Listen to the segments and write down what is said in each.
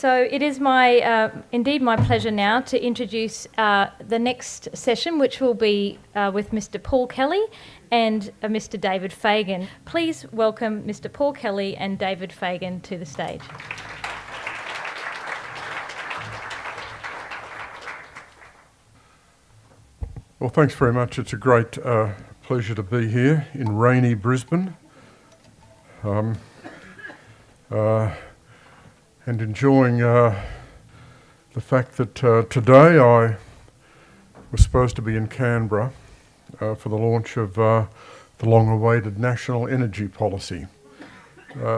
So it is indeed my pleasure now to introduce the next session, which will be with Mr. Paul Kelly and Mr. David Fagan. Please welcome Mr. Paul Kelly and David Fagan to the stage. Well, thanks very much. It's a great pleasure to be here in rainy Brisbane and enjoying the fact that today I was supposed to be in Canberra for the launch of the long-awaited national energy policy.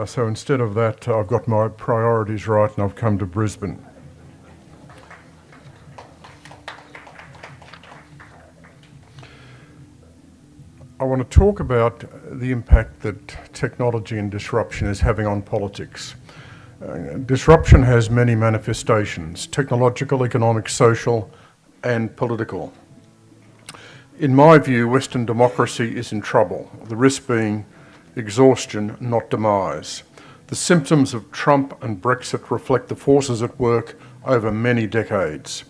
So instead of that, I've got my priorities right and I've come to Brisbane. I want to talk about the impact that technology and disruption is having on politics. Disruption has many manifestations: technological, economic, social, and political. In my view, Western democracy is in trouble, the risk being exhaustion, not demise. The symptoms of Trump and Brexit reflect the forces at work over many decades.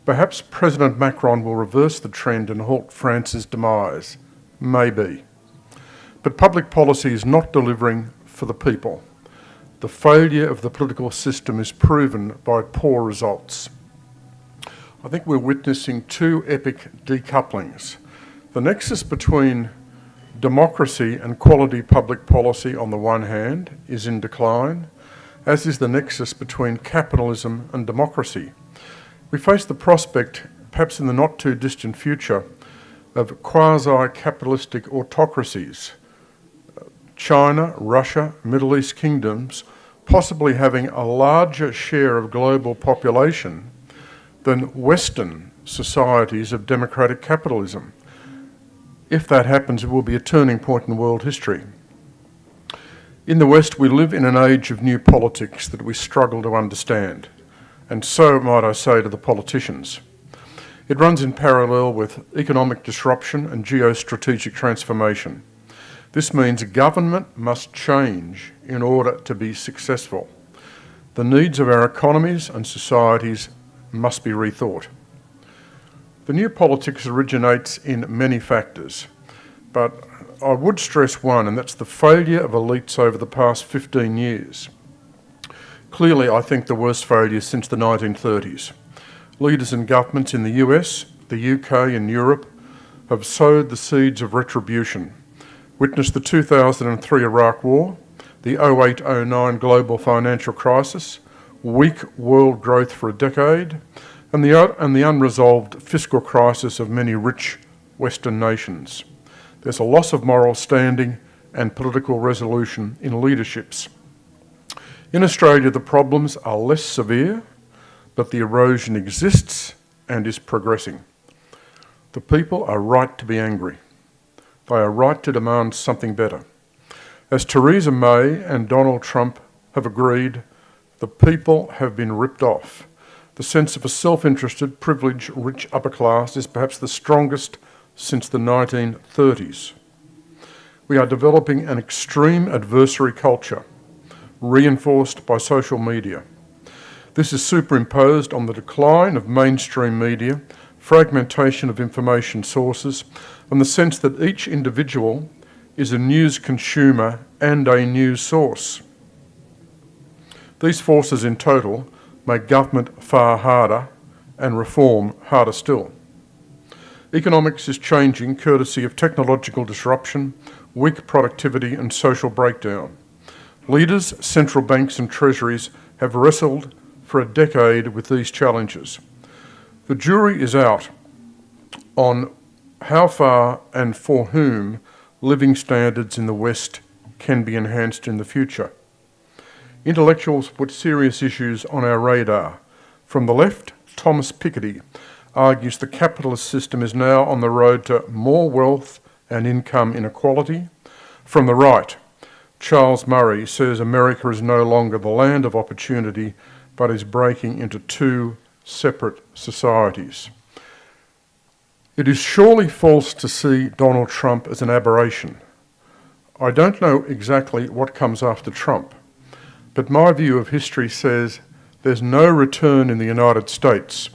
Perhaps President Macron will reverse the trend and halt France's demise. Maybe. But public policy is not delivering for the people. The failure of the political system is proven by poor results. I think we're witnessing two epic decouplings. The nexus between democracy and quality public policy on the one hand is in decline, as is the nexus between capitalism and democracy. We face the prospect, perhaps in the not too distant future, of quasi-capitalistic autocracies, China, Russia, Middle East kingdoms, possibly having a larger share of global population than Western societies of democratic capitalism. If that happens, it will be a turning point in world history. In the West, we live in an age of new politics that we struggle to understand, and so might I say to the politicians. It runs in parallel with economic disruption and geostrategic transformation. This means government must change in order to be successful. The needs of our economies and societies must be rethought. The new politics originates in many factors, but I would stress one, and that's the failure of elites over the past 15 years. Clearly, I think the worst failure since the 1930s. Leaders and governments in the US, the UK and Europe have sowed the seeds of retribution. Witness the 2003 Iraq War, the 2008-09 global financial crisis, weak world growth for a decade, and the unresolved fiscal crisis of many rich Western nations. There's a loss of moral standing and political resolution in leaderships. In Australia, the problems are less severe, but the erosion exists and is progressing. The people are right to be angry. They are right to demand something better. As Theresa May and Donald Trump have agreed, the people have been ripped off. The sense of a self-interested, privileged, rich upper class is perhaps the strongest since the 1930s. We are developing an extreme adversary culture, reinforced by social media. This is superimposed on the decline of mainstream media, fragmentation of information sources, and the sense that each individual is a news consumer and a news source. These forces in total make government far harder and reform harder still. Economics is changing courtesy of technological disruption, weak productivity and social breakdown. Leaders, central banks and treasuries have wrestled for a decade with these challenges. The jury is out on how far and for whom living standards in the West can be enhanced in the future. Intellectuals put serious issues on our radar. From the left, Thomas Piketty argues the capitalist system is now on the road to more wealth and income inequality. From the right, Charles Murray says America is no longer the land of opportunity, but is breaking into two separate societies. It is surely false to see Donald Trump as an aberration. I don't know exactly what comes after Trump, but my view of history says there's no return in the United States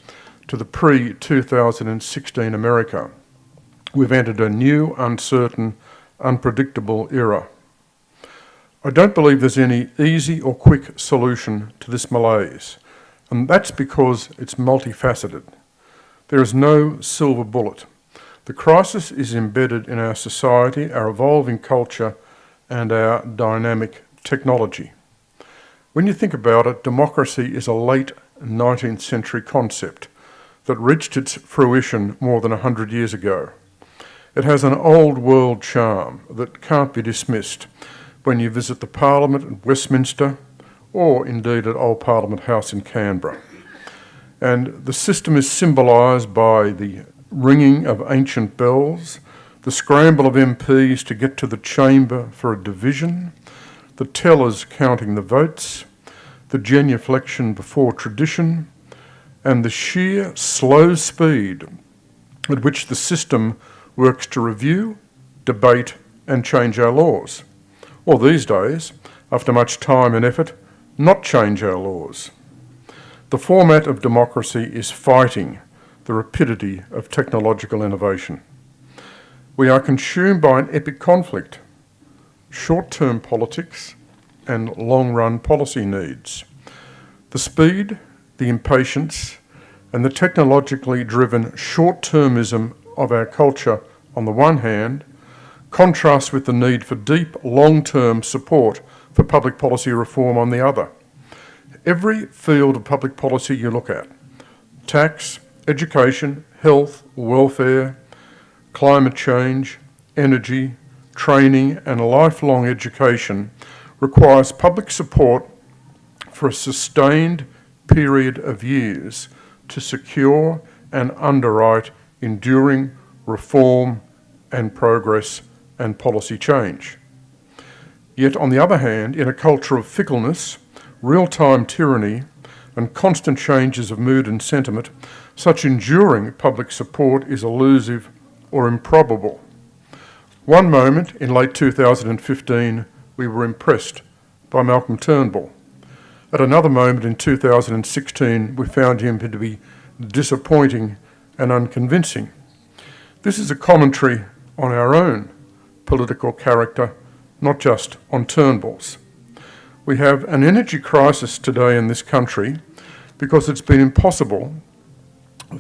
to the pre-2016 America. We've entered a new, uncertain, unpredictable era. I don't believe there's any easy or quick solution to this malaise, and that's because it's multifaceted. There is no silver bullet. The crisis is embedded in our society, our evolving culture, and our dynamic technology. When you think about it, democracy is a late 19th century concept that reached its fruition more than 100 years ago. It has an old world charm that can't be dismissed when you visit the Parliament at Westminster or indeed at Old Parliament House in Canberra. And the system is symbolised by the ringing of ancient bells, the scramble of MPs to get to the chamber for a division, the tellers counting the votes, the genuflection before tradition, and the sheer slow speed at which the system works to review, debate, and change our laws. Or these days, after much time and effort, not change our laws. The format of democracy is fighting the rapidity of technological innovation. We are consumed by an epic conflict, short-term politics and long-run policy needs. The speed, the impatience, and the technologically driven short-termism of our culture on the one hand contrasts with the need for deep, long-term support for public policy reform on the other. Every field of public policy you look at, tax, education, health, welfare, climate change, energy, training, and lifelong education requires public support for a sustained period of years to secure and underwrite enduring reform and progress and policy change. Yet on the other hand, in a culture of fickleness, real-time tyranny, and constant changes of mood and sentiment, such enduring public support is elusive or improbable. One moment in late 2015, we were impressed by Malcolm Turnbull. At another moment in 2016, we found him to be disappointing and unconvincing. This is a commentary on our own political character, not just on Turnbull's. We have an energy crisis today in this country because it's been impossible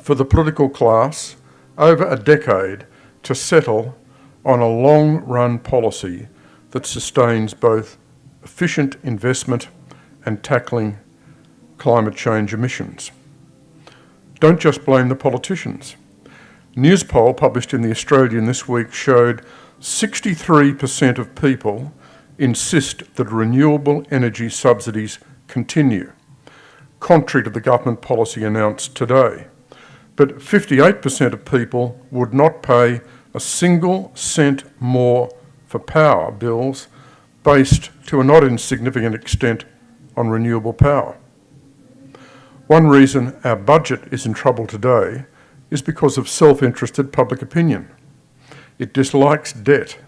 for the political class over a decade to settle on a long-run policy that sustains both efficient investment and tackling climate change emissions. Don't just blame the politicians. News poll published in The Australian this week showed 63% of people insist that renewable energy subsidies continue, contrary to the government policy announced today. But 58% of people would not pay a single cent more for power bills based to a not insignificant extent on renewable power. One reason our budget is in trouble today is because of self-interested public opinion. It dislikes debt,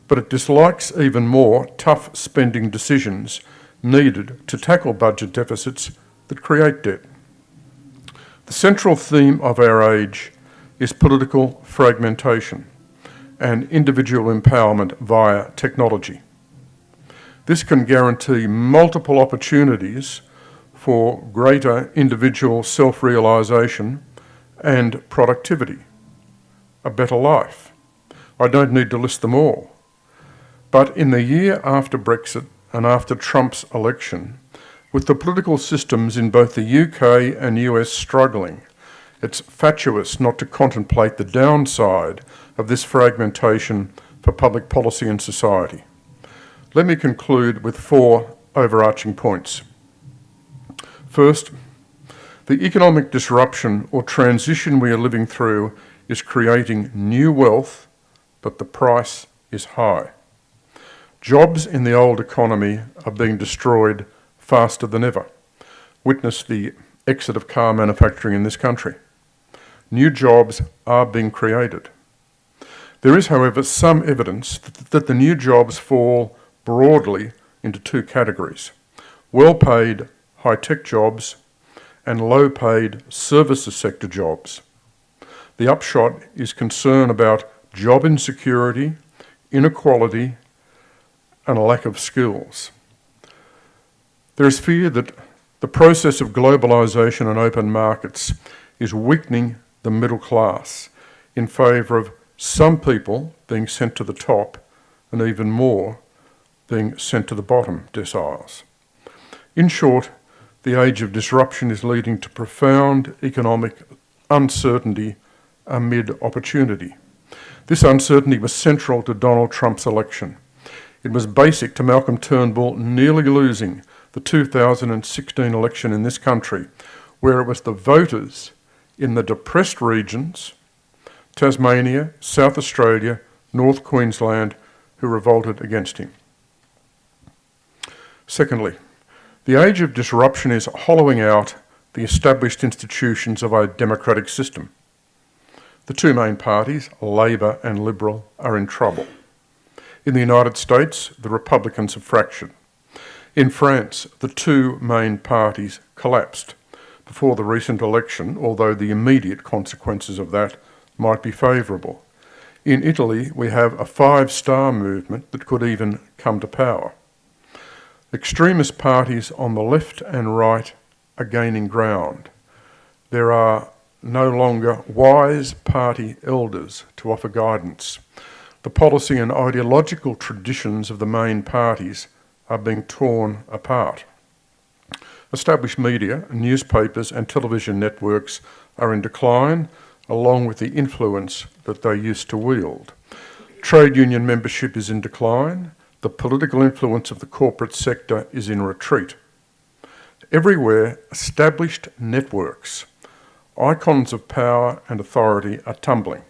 but it dislikes even more tough spending decisions needed to tackle budget deficits that create debt. The central theme of our age is political fragmentation and individual empowerment via technology. This can guarantee multiple opportunities for greater individual self-realisation and productivity, a better life. I don't need to list them all. But in the year after Brexit and after Trump's election, with the political systems in both the UK and US struggling, it's fatuous not to contemplate the downside of this fragmentation for public policy and society. Let me conclude with 4 overarching points. First, the economic disruption or transition we are living through is creating new wealth, but the price is high. Jobs in the old economy are being destroyed faster than ever. Witness the exit of car manufacturing in this country. New jobs are being created. There is, however, some evidence that the new jobs fall broadly into 2 categories: well-paid, high-tech jobs and low-paid services sector jobs. The upshot is concern about job insecurity, inequality, and a lack of skills. There is fear that the process of globalisation and open markets is weakening the middle class in favour of some people being sent to the top and even more being sent to the bottom deciles. In short, the age of disruption is leading to profound economic uncertainty amid opportunity. This uncertainty was central to Donald Trump's election. It was basic to Malcolm Turnbull nearly losing the 2016 election in this country, where it was the voters in the depressed regions, Tasmania, South Australia, North Queensland, who revolted against him. Secondly, the age of disruption is hollowing out the established institutions of a democratic system. The two main parties, Labor and Liberal, are in trouble. In the United States, the Republicans have fractured. In France, the two main parties collapsed before the recent election, although the immediate consequences of that might be favourable. In Italy, we have a five-star movement that could even come to power. Extremist parties on the left and right are gaining ground. There are no longer wise party elders to offer guidance. The policy and ideological traditions of the main parties are being torn apart. Established media, newspapers and television networks are in decline, along with the influence that they used to wield. Trade union membership is in decline. The political influence of the corporate sector is in retreat. Everywhere, established networks, icons of power and authority, are tumbling.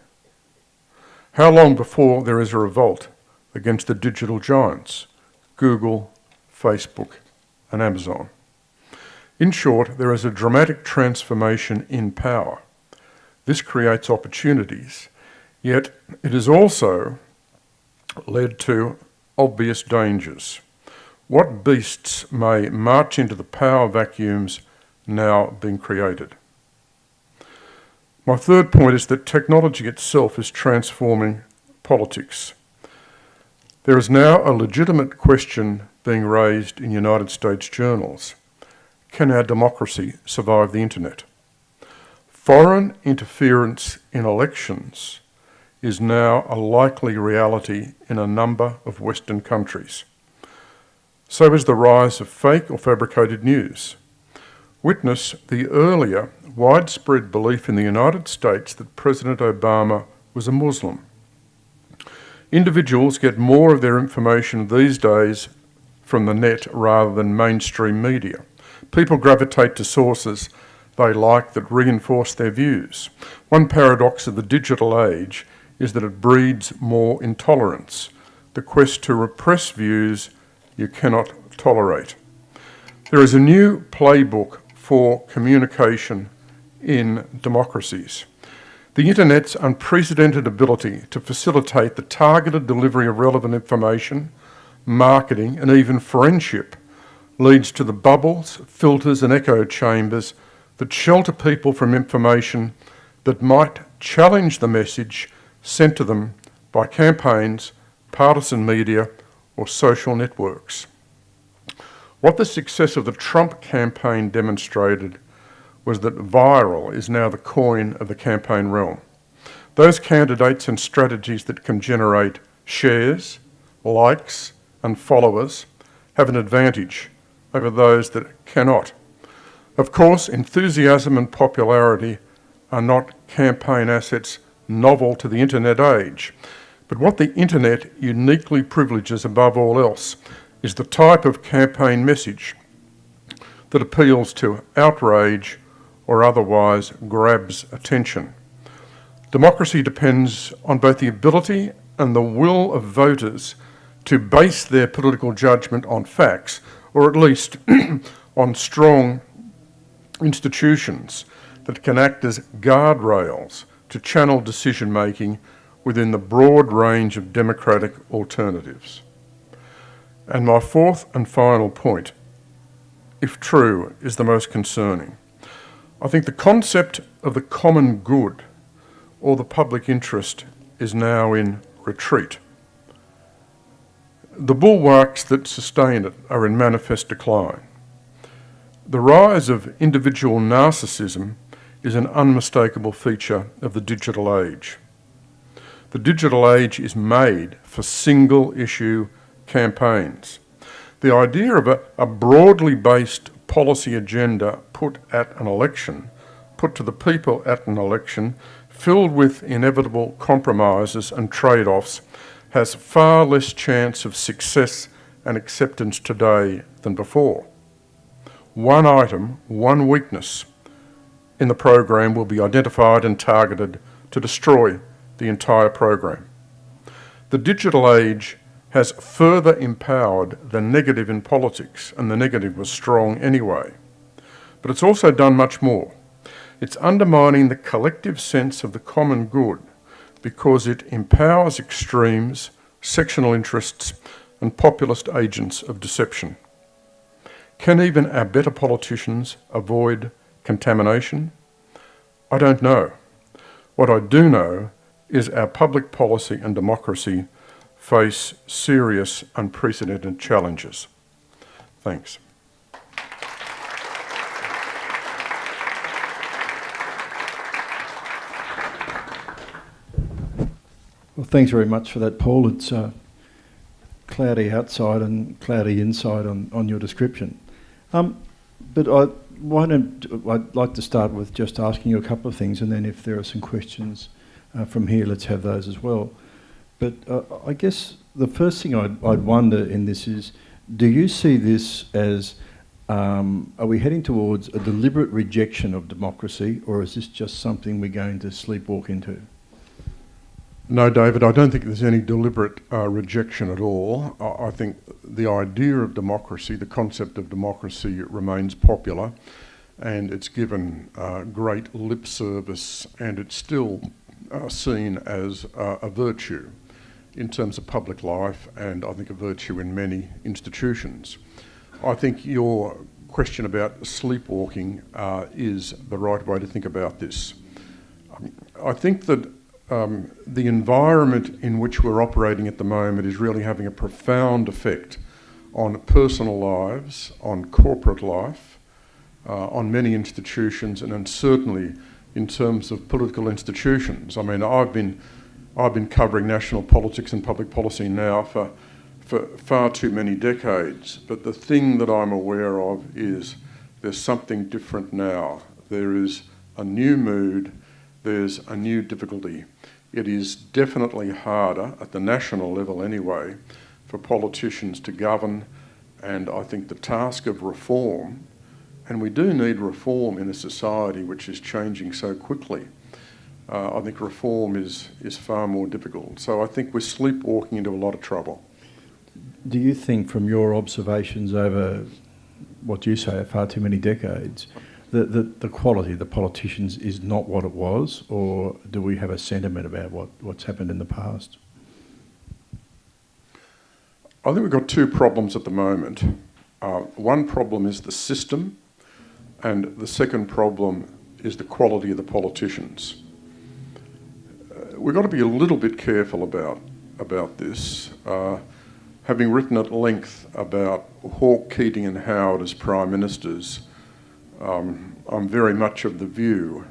How long before there is a revolt against the digital giants, Google, Facebook, and Amazon? In short, there is a dramatic transformation in power. This creates opportunities, yet it has also led to obvious dangers. What beasts may march into the power vacuums now being created? My third point is that technology itself is transforming politics. There is now a legitimate question being raised in United States journals. Can our democracy survive the internet? Foreign interference in elections is now a likely reality in a number of Western countries. So is the rise of fake or fabricated news. Witness the earlier widespread belief in the United States that President Obama was a Muslim. Individuals get more of their information these days from the net rather than mainstream media. People gravitate to sources they like that reinforce their views. One paradox of the digital age is that it breeds more intolerance, the quest to repress views you cannot tolerate. There is a new playbook for communication in democracies. The internet's unprecedented ability to facilitate the targeted delivery of relevant information, marketing, and even friendship leads to the bubbles, filters, and echo chambers that shelter people from information that might challenge the message sent to them by campaigns, partisan media, or social networks. What the success of the Trump campaign demonstrated was that viral is now the coin of the campaign realm. Those candidates and strategies that can generate shares, likes, and followers have an advantage over those that cannot. Of course, enthusiasm and popularity are not campaign assets novel to the internet age, but what the internet uniquely privileges above all else is the type of campaign message that appeals to outrage or otherwise grabs attention. Democracy depends on both the ability and the will of voters to base their political judgment on facts, or at least on strong institutions that can act as guardrails to channel decision-making within the broad range of democratic alternatives. And my fourth and final point if true, is the most concerning. I think the concept of the common good or the public interest is now in retreat. The bulwarks that sustain it are in manifest decline. The rise of individual narcissism is an unmistakable feature of the digital age. The digital age is made for single-issue campaigns. The idea of a broadly based policy agenda put to the people at an election, filled with inevitable compromises and trade-offs, has far less chance of success and acceptance today than before. One item, one weakness in the program will be identified and targeted to destroy the entire program. The digital age has further empowered the negative in politics, and the negative was strong anyway. But it's also done much more. It's undermining the collective sense of the common good because it empowers extremes, sectional interests, and populist agents of deception. Can even our better politicians avoid contamination? I don't know. What I do know is our public policy and democracy face serious, unprecedented challenges. Thanks. Well, thanks very much for that, Paul. It's cloudy outside and cloudy inside on your description. But I'd like to start with just asking you a couple of things, and then if there are some questions from here, let's have those as well. But I guess the first thing I'd wonder in this is, do you see this as, are we heading towards a deliberate rejection of democracy, or is this just something we're going to sleepwalk into? No, David, I don't think there's any deliberate rejection at all. I think the idea of democracy, the concept of democracy, remains popular, and it's given great lip service, and it's still seen as a virtue in terms of public life, and I think a virtue in many institutions. I think your question about sleepwalking is the right way to think about this. I think that the environment in which we're operating at the moment is really having a profound effect on personal lives, on corporate life, on many institutions, and then certainly in terms of political institutions. I mean, I've been covering national politics and public policy now for far too many decades, but the thing that I'm aware of is there's something different now. There is a new mood, there's a new difficulty. It is definitely harder, at the national level anyway, for politicians to govern, and I think the task of reform, and we do need reform in a society which is changing so quickly. I think reform is far more difficult. So I think we're sleepwalking into a lot of trouble. Do you think, from your observations over what you say are far too many decades, that the quality of the politicians is not what it was, or do we have a sentiment about what's happened in the past? I think we've got two problems at the moment. One problem is the system, and the second problem is the quality of the politicians. We've got to be a little bit careful about this. Having written at length about Hawke, Keating and Howard as Prime Ministers, I'm very much of the view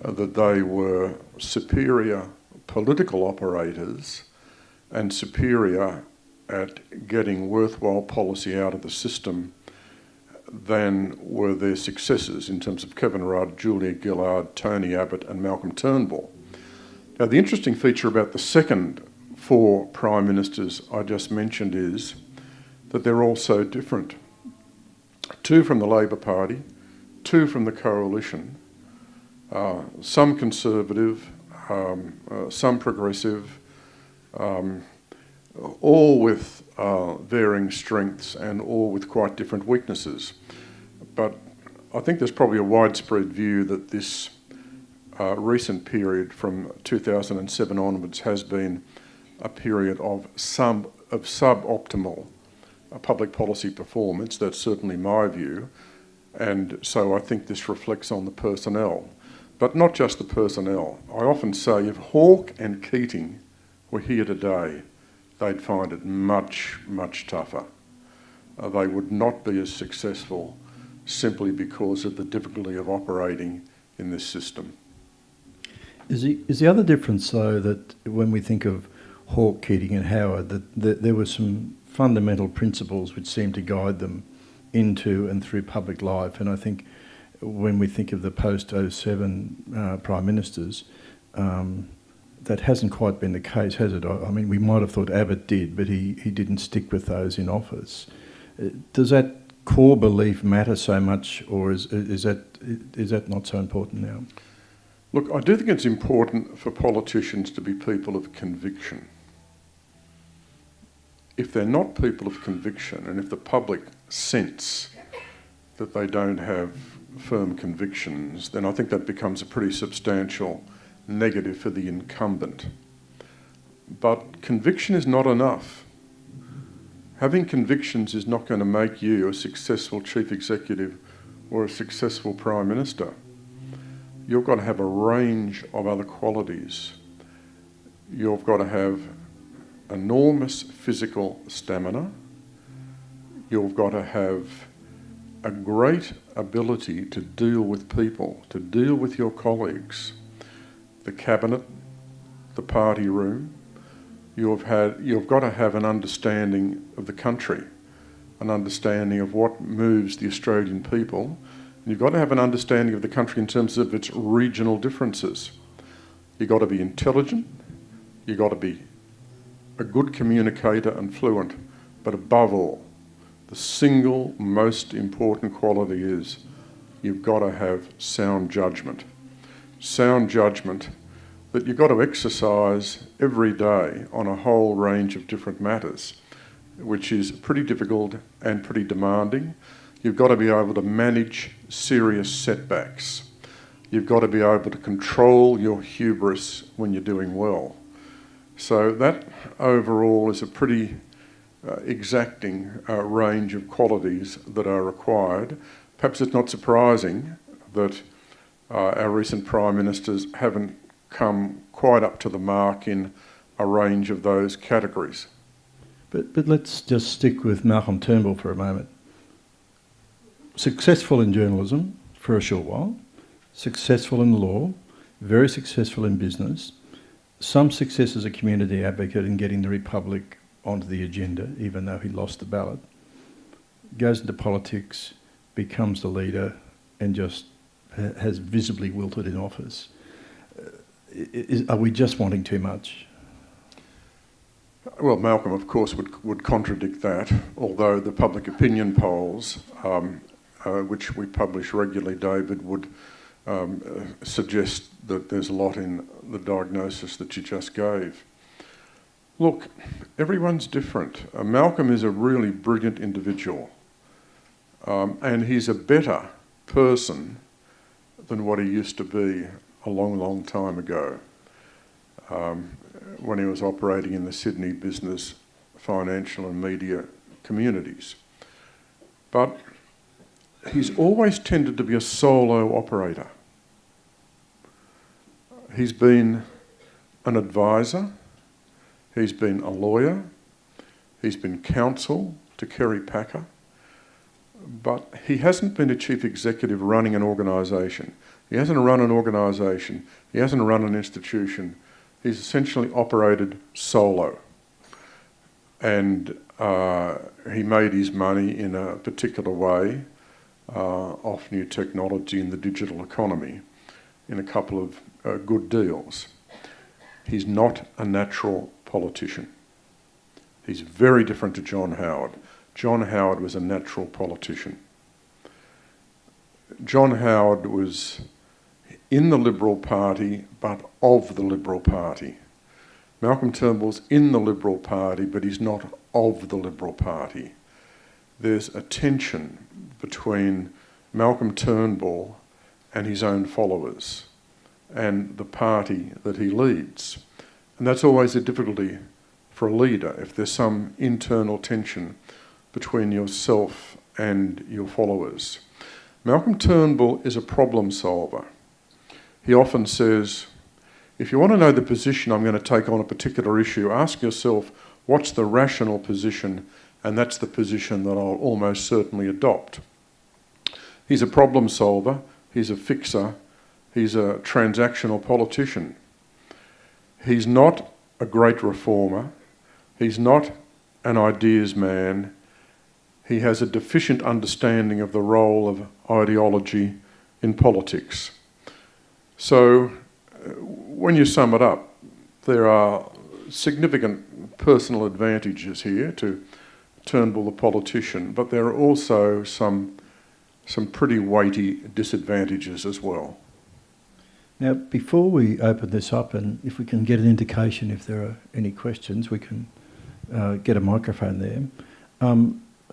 that they were superior political operators and superior at getting worthwhile policy out of the system than were their successors in terms of Kevin Rudd, Julia Gillard, Tony Abbott and Malcolm Turnbull. Now, the interesting feature about the second four Prime Ministers I just mentioned is that they're all so different. Two from the Labor Party, two from the Coalition, some Conservative, some Progressive, all with varying strengths and all with quite different weaknesses. But I think there's probably a widespread view that this recent period from 2007 onwards has been a period of suboptimal public policy performance. That's certainly my view. And so I think this reflects on the personnel. But not just the personnel. I often say if Hawke and Keating were here today, they'd find it much, much tougher. They would not be as successful simply because of the difficulty of operating in this system. Is the other difference, though, that when we think of Hawke, Keating and Howard, that there were some fundamental principles which seemed to guide them into and through public life? And I think when we think of the post-07 Prime Ministers, that hasn't quite been the case, has it? I mean, we might have thought Abbott did, but he didn't stick with those in office. Does that core belief matter so much, or is that not so important now? Look, I do think it's important for politicians to be people of conviction. If they're not people of conviction, and if the public sense that they don't have firm convictions, then I think that becomes a pretty substantial negative for the incumbent. But conviction is not enough. Having convictions is not going to make you a successful chief executive or a successful prime minister. You've got to have a range of other qualities. You've got to have enormous physical stamina. You've got to have a great ability to deal with people, to deal with your colleagues, the cabinet, the party room. You've got to have an understanding of the country, an understanding of what moves the Australian people. And you've got to have an understanding of the country in terms of its regional differences. You've got to be intelligent, you've got to be a good communicator and fluent, but above all, the single most important quality is you've got to have sound judgment. Sound judgment that you've got to exercise every day on a whole range of different matters, which is pretty difficult and pretty demanding. You've got to be able to manage serious setbacks. You've got to be able to control your hubris when you're doing well. So that overall is a pretty exacting range of qualities that are required. Perhaps it's not surprising that our recent Prime Ministers haven't come quite up to the mark in a range of those categories. But let's just stick with Malcolm Turnbull for a moment. Successful in journalism for a short while, successful in law, very successful in business, some success as a community advocate in getting the Republic onto the agenda, even though he lost the ballot, goes into politics, becomes the leader, and just has visibly wilted in office. Are we just wanting too much? Well, Malcolm, of course, would contradict that, although the public opinion polls, which we publish regularly, David, would suggest that there's a lot in the diagnosis that you just gave. Look, everyone's different. Malcolm is a really brilliant individual, and he's a better person than what he used to be a long, long time ago, when he was operating in the Sydney business, financial and media communities. But he's always tended to be a solo operator. He's been an advisor, he's been a lawyer, he's been counsel to Kerry Packer, but he hasn't been a chief executive running an organisation. He hasn't run an organisation, he hasn't run an institution. He's essentially operated solo. And he made his money in a particular way off new technology in the digital economy in a couple of good deals. He's not a natural politician. He's very different to John Howard. John Howard was a natural politician. John Howard was in the Liberal Party, but of the Liberal Party. Malcolm Turnbull's in the Liberal Party, but he's not of the Liberal Party. There's a tension between Malcolm Turnbull and his own followers and the party that he leads. And that's always a difficulty for a leader, if there's some internal tension between yourself and your followers. Malcolm Turnbull is a problem solver. He often says, if you want to know the position I'm going to take on a particular issue, ask yourself, what's the rational position? And that's the position that I'll almost certainly adopt. He's a problem solver, he's a fixer, he's a transactional politician. He's not a great reformer, he's not an ideas man, he has a deficient understanding of the role of ideology in politics. So, when you sum it up, there are significant personal advantages here to Turnbull the politician, but there are also some pretty weighty disadvantages as well. Now, before we open this up, and if we can get an indication if there are any questions, we can get a microphone there.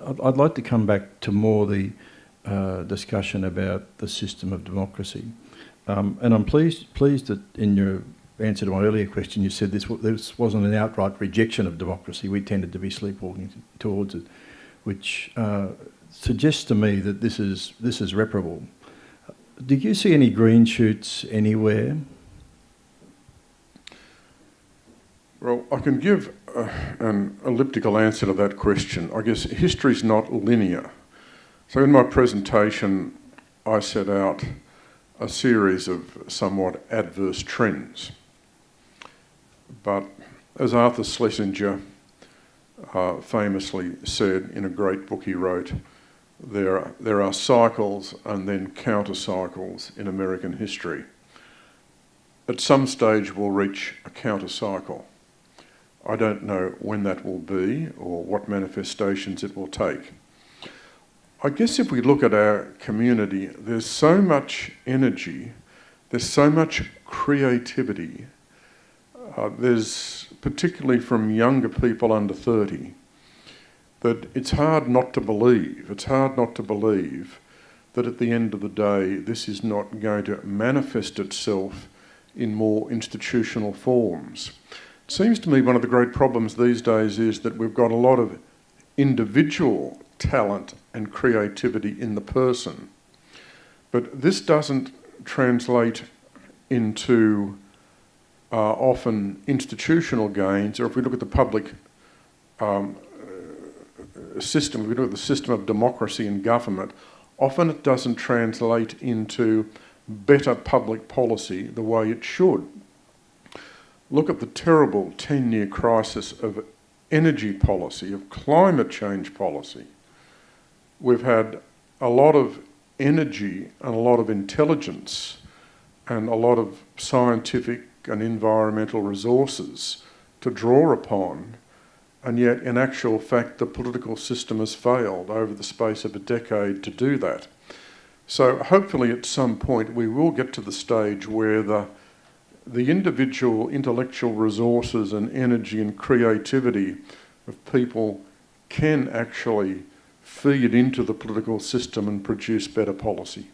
I'd like to come back to more the discussion about the system of democracy. And I'm pleased that in your answer to my earlier question, you said this wasn't an outright rejection of democracy. We tended to be sleepwalking towards it, which suggests to me that this is reparable. Did you see any green shoots anywhere? Well, I can give an elliptical answer to that question. I guess history's not linear. So in my presentation, I set out a series of somewhat adverse trends. But as Arthur Schlesinger famously said in a great book he wrote, there are cycles and then counter-cycles in American history. At some stage we'll reach a counter-cycle. I don't know when that will be or what manifestations it will take. I guess if we look at our community, there's so much energy, there's so much creativity, there's particularly from younger people under 30, that it's hard not to believe. It's hard not to believe that at the end of the day, this is not going to manifest itself in more institutional forms. It seems to me one of the great problems these days is that we've got a lot of individual talent and creativity in the person, but this doesn't translate into often institutional gains, or if we look at the public system, if we look at the system of democracy and government, often it doesn't translate into better public policy the way it should. Look at the terrible 10-year crisis of energy policy, of climate change policy. We've had a lot of energy and a lot of intelligence and a lot of scientific and environmental resources to draw upon, and yet in actual fact the political system has failed over the space of a decade to do that. So hopefully at some point we will get to the stage where the individual intellectual resources and energy and creativity of people can actually feed into the political system and produce better policy.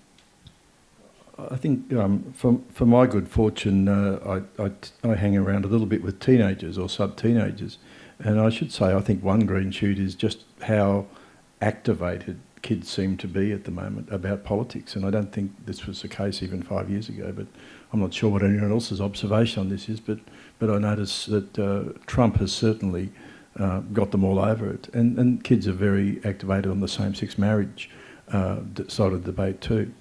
I think for my good fortune, I hang around a little bit with teenagers or sub-teenagers, and I should say I think one green shoot is just how activated kids seem to be at the moment about politics, and I don't think this was the case even 5 years ago, but I'm not sure what anyone else's observation on this is, but I notice that Trump has certainly got them all over it, and kids are very activated on the same-sex marriage side of the debate too.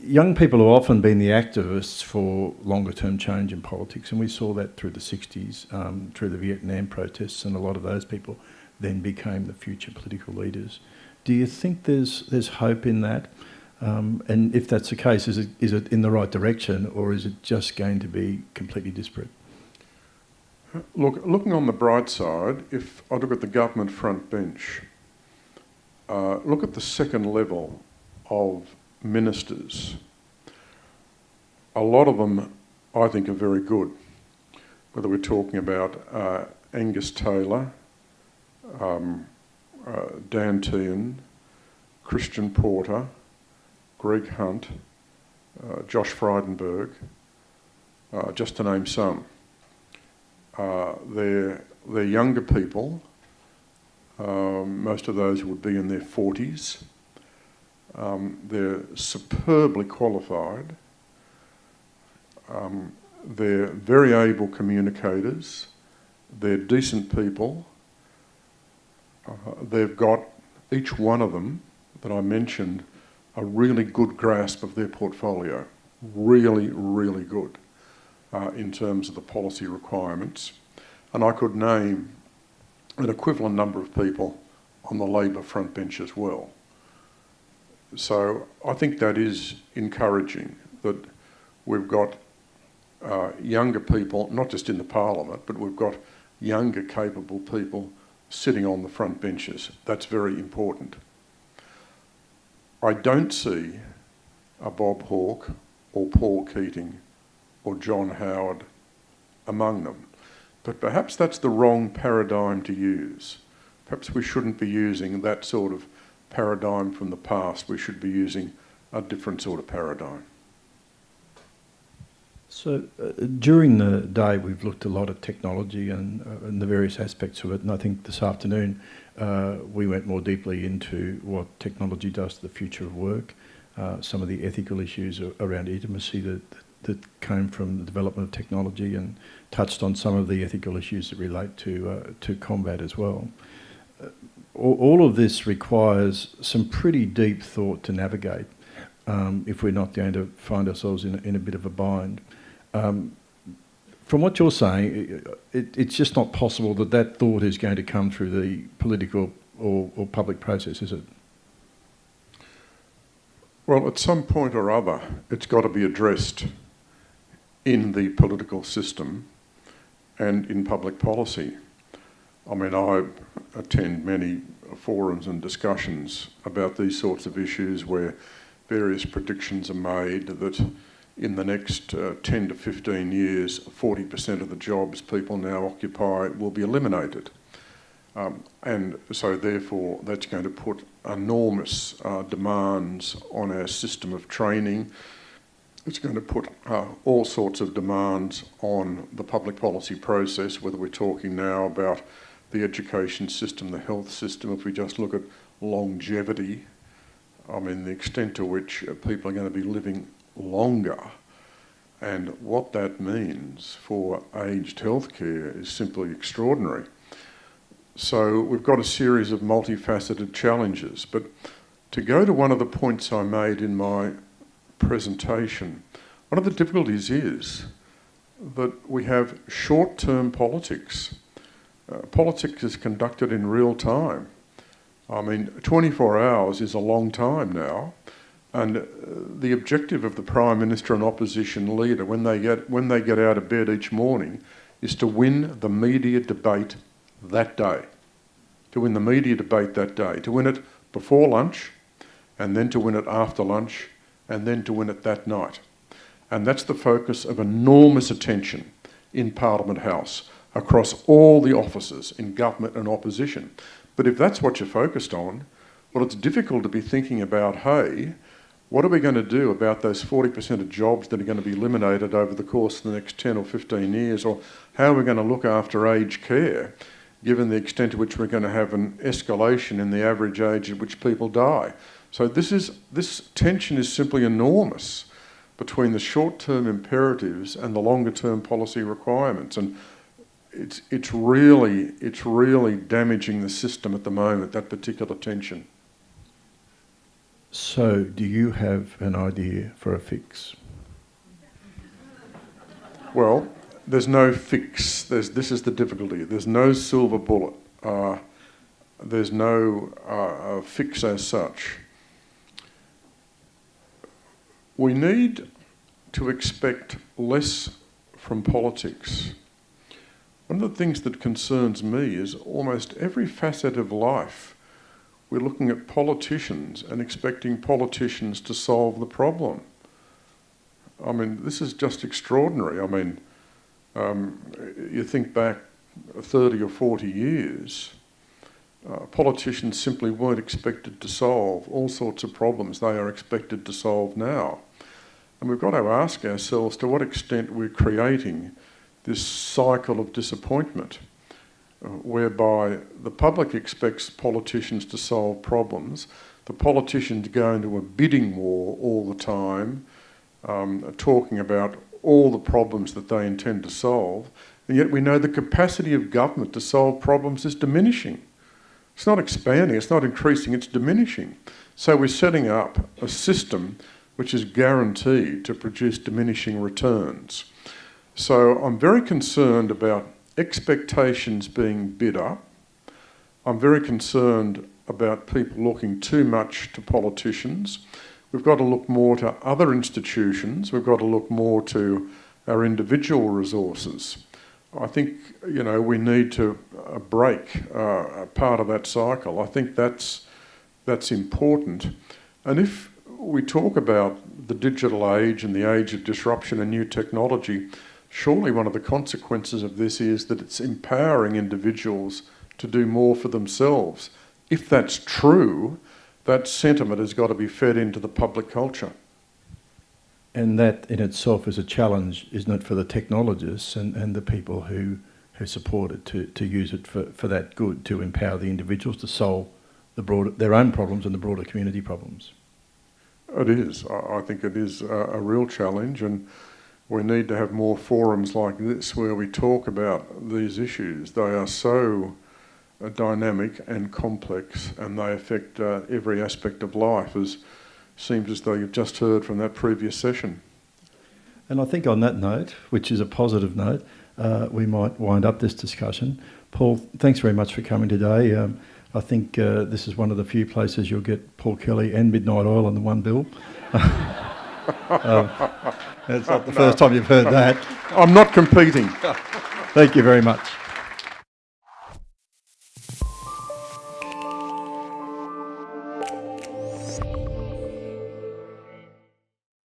Young people have often been the activists for longer-term change in politics, and we saw that through the 60s, through the Vietnam protests, and a lot of those people then became the future political leaders. Do you think there's hope in that? And if that's the case, is it in the right direction, or is it just going to be completely disparate? Looking on the bright side, if I look at the government front bench, look at the second level of ministers. A lot of them, I think, are very good. Whether we're talking about Angus Taylor, Dan Tehan, Christian Porter, Greg Hunt, Josh Frydenberg, just to name some. They're younger people. Most of those would be in their 40s. They're superbly qualified. They're very able communicators. They're decent people. They've got, each one of them that I mentioned, a really good grasp of their portfolio. Really, really good in terms of the policy requirements. And I could name an equivalent number of people on the Labor front bench as well. So I think that is encouraging, that we've got younger people, not just in the Parliament, but we've got younger, capable people sitting on the front benches. That's very important. I don't see a Bob Hawke or Paul Keating or John Howard among them. But perhaps that's the wrong paradigm to use. Perhaps we shouldn't be using that sort of paradigm from the past. We should be using a different sort of paradigm. So during the day we've looked a lot at technology and the various aspects of it, and I think this afternoon we went more deeply into what technology does to the future of work, some of the ethical issues around intimacy that came from the development of technology, and touched on some of the ethical issues that relate to combat as well. All of this requires some pretty deep thought to navigate if we're not going to find ourselves in a bit of a bind. From what you're saying, it's just not possible that thought is going to come through the political or public process, is it? Well, at some point or other, it's got to be addressed in the political system and in public policy. I mean, I attend many forums and discussions about these sorts of issues where various predictions are made that in the next 10 to 15 years, 40% of the jobs people now occupy will be eliminated. And so therefore, that's going to put enormous demands on our system of training. It's going to put all sorts of demands on the public policy process, whether we're talking now about the education system, the health system. If we just look at longevity, I mean, the extent to which people are going to be living longer and what that means for aged healthcare is simply extraordinary. So we've got a series of multifaceted challenges. But to go to one of the points I made in my presentation, one of the difficulties is that we have short-term politics. Politics is conducted in real time. I mean, 24 hours is a long time now, and the objective of the Prime Minister and opposition leader when they get out of bed each morning is to win the media debate that day. To win the media debate that day. To win it before lunch, and then to win it after lunch, and then to win it that night. And that's the focus of enormous attention in Parliament House, across all the offices in government and opposition. But if that's what you're focused on, well, it's difficult to be thinking about, hey, what are we going to do about those 40% of jobs that are going to be eliminated over the course of the next 10 or 15 years? Or how are we going to look after aged care, given the extent to which we're going to have an escalation in the average age at which people die? So this tension is simply enormous between the short-term imperatives and the longer-term policy requirements. And it's really damaging the system at the moment, that particular tension. So, do you have an idea for a fix? Well, there's no fix. This is the difficulty. There's no silver bullet. There's no fix as such. We need to expect less from politics. One of the things that concerns me is almost every facet of life we're looking at politicians and expecting politicians to solve the problem. I mean, this is just extraordinary. I mean, you think back 30 or 40 years, politicians simply weren't expected to solve all sorts of problems they are expected to solve now. And we've got to ask ourselves to what extent we're creating this cycle of disappointment. whereby the public expects politicians to solve problems. The politicians go into a bidding war all the time, talking about all the problems that they intend to solve, and yet we know the capacity of government to solve problems is diminishing. It's not expanding, it's not increasing, it's diminishing. So we're setting up a system which is guaranteed to produce diminishing returns. So I'm very concerned about expectations being bid up. I'm very concerned about people looking too much to politicians. We've got to look more to other institutions. We've got to look more to our individual resources. I think, we need to break a part of that cycle. I think that's important. And if we talk about the digital age and the age of disruption and new technology, surely one of the consequences of this is that it's empowering individuals to do more for themselves. If that's true, that sentiment has got to be fed into the public culture. And that in itself is a challenge, isn't it, for the technologists and the people who support it to use it for that good, to empower the individuals to solve their own problems and the broader community problems. It is. I think it is a real challenge, and we need to have more forums like this where we talk about these issues. They are so dynamic and complex, and they affect every aspect of life, as seems as though you've just heard from that previous session. And I think on that note, which is a positive note, we might wind up this discussion. Paul, thanks very much for coming today. I think this is one of the few places you'll get Paul Kelly and Midnight Oil on the one bill. It's not the first time you've heard that. I'm not competing. Thank you very much.